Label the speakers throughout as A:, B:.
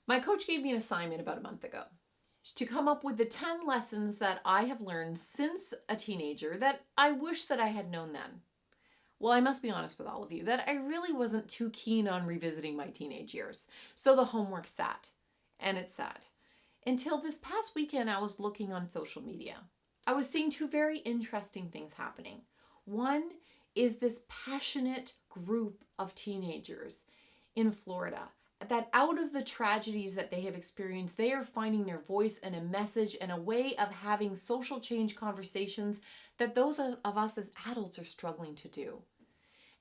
A: My coach gave me an assignment about a month ago to come up with the 10 lessons that I have learned since a teenager that I wish that I had known then. Well, I must be honest with all of you that I really wasn't too keen on revisiting my teenage years. So the homework sat, and it sat. Until this past weekend, I was looking on social media. I was seeing two very interesting things happening. One is this passionate group of teenagers in Florida that out of the tragedies that they have experienced, they are finding their voice and a message and a way of having social change conversations that those of us as adults are struggling to do.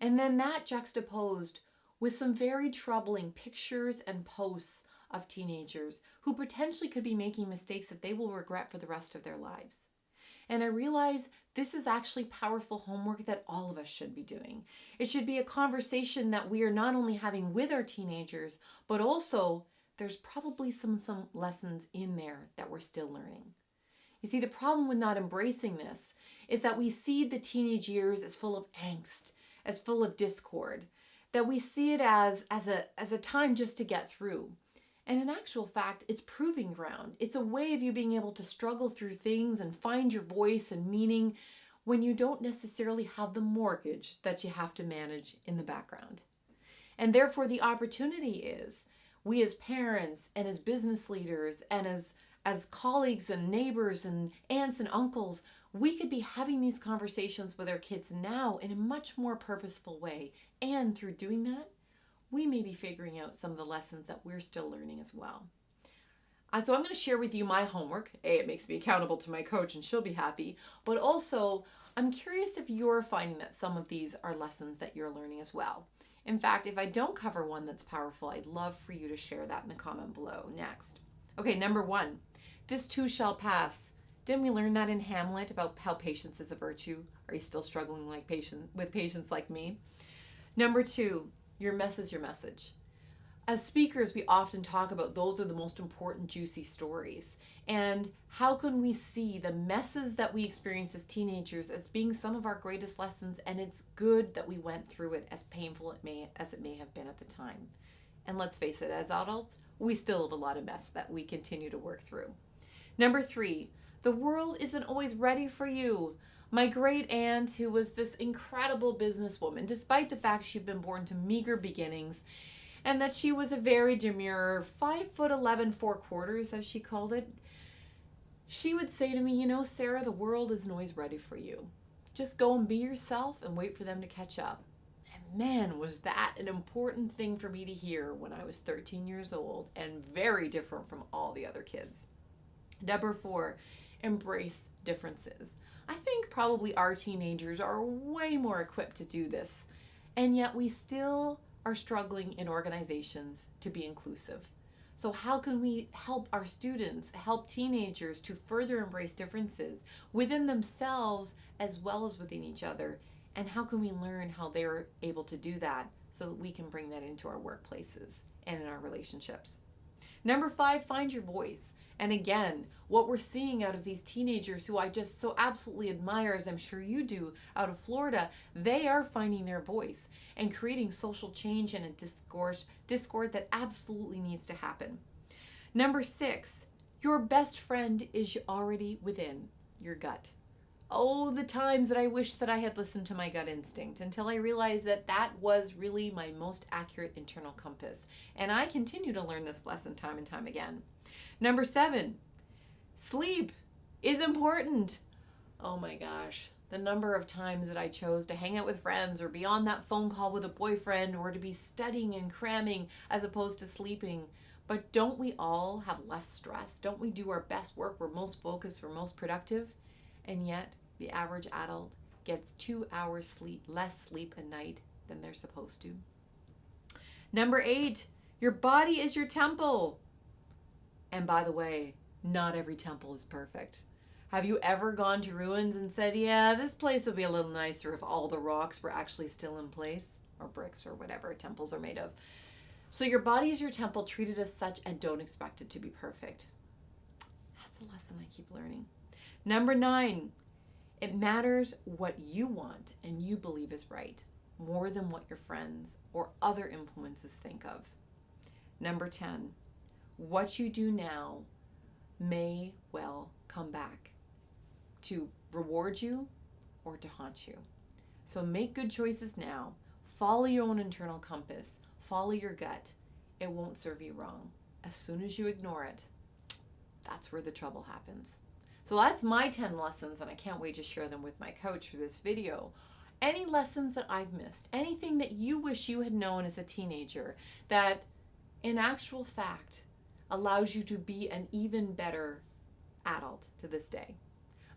A: And then that juxtaposed with some very troubling pictures and posts of teenagers who potentially could be making mistakes that they will regret for the rest of their lives. And I realized this is actually powerful homework that all of us should be doing. It should be a conversation that we are not only having with our teenagers, but also there's probably some lessons in there that we're still learning. You see, the problem with not embracing this is that we see the teenage years as full of angst, as full of discord, that we see it as a time just to get through. And in actual fact, it's proving ground. It's a way of you being able to struggle through things and find your voice and meaning when you don't necessarily have the mortgage that you have to manage in the background. And therefore, the opportunity is we as parents and as business leaders and as colleagues and neighbors and aunts and uncles, we could be having these conversations with our kids now in a much more purposeful way. And through doing that, we may be figuring out some of the lessons that we're still learning as well. So I'm going to share with you my homework. It makes me accountable to my coach and she'll be happy. But also, I'm curious if you're finding that some of these are lessons that you're learning as well. In fact, if I don't cover one that's powerful, I'd love for you to share that in the comment below next. Okay, number 1, this too shall pass. Didn't we learn that in Hamlet about how patience is a virtue? Are you still struggling with patience like me? Number 2, your mess is your message. As speakers, we often talk about those are the most important juicy stories. And how can we see the messes that we experience as teenagers as being some of our greatest lessons? And it's good that we went through it, as painful as it may have been at the time. And let's face it, as adults, we still have a lot of mess that we continue to work through. Number 3, the world isn't always ready for you. My great aunt, who was this incredible businesswoman, despite the fact she'd been born to meager beginnings, and that she was a very demure 5'11" 4/4, as she called it, she would say to me, you know, Sarah, the world isn't always ready for you. Just go and be yourself and wait for them to catch up. And man, was that an important thing for me to hear when I was 13 years old and very different from all the other kids. Number 4, embrace differences. I think probably our teenagers are way more equipped to do this, and yet we still are struggling in organizations to be inclusive. So how can we help our students, help teenagers to further embrace differences within themselves as well as within each other? And how can we learn how they're able to do that so that we can bring that into our workplaces and in our relationships? Number 5, find your voice. And again, what we're seeing out of these teenagers who I just so absolutely admire, as I'm sure you do, out of Florida, they are finding their voice and creating social change and a discord that absolutely needs to happen. Number 6, your best friend is already within your gut. Oh, the times that I wish that I had listened to my gut instinct until I realized that that was really my most accurate internal compass. And I continue to learn this lesson time and time again. Number 7, sleep is important. Oh my gosh, the number of times that I chose to hang out with friends or be on that phone call with a boyfriend or to be studying and cramming as opposed to sleeping. But don't we all have less stress? Don't we do our best work? We're most focused, we're most productive. And yet the average adult gets 2 hours less sleep a night than they're supposed to. Number 8, your body is your temple. And by the way, not every temple is perfect. Have you ever gone to ruins and said, yeah, this place would be a little nicer if all the rocks were actually still in place, or bricks or whatever temples are made of? So your body is your temple, treat it as such, and don't expect it to be perfect. That's a lesson I keep learning. Number 9, it matters what you want and you believe is right, more than what your friends or other influences think of. Number 10, what you do now may well come back to reward you or to haunt you. So make good choices now. Follow your own internal compass. Follow your gut. It won't serve you wrong. As soon as you ignore it, that's where the trouble happens. So that's my 10 lessons, and I can't wait to share them with my coach for this video. Any lessons that I've missed, anything that you wish you had known as a teenager that in actual fact allows you to be an even better adult to this day.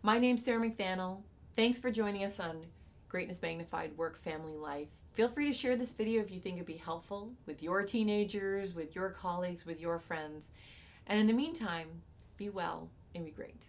A: My name's Sarah McVanel. Thanks for joining us on Greatness Magnified Work Family Life. Feel free to share this video if you think it'd be helpful with your teenagers, with your colleagues, with your friends. And in the meantime, be well and be great.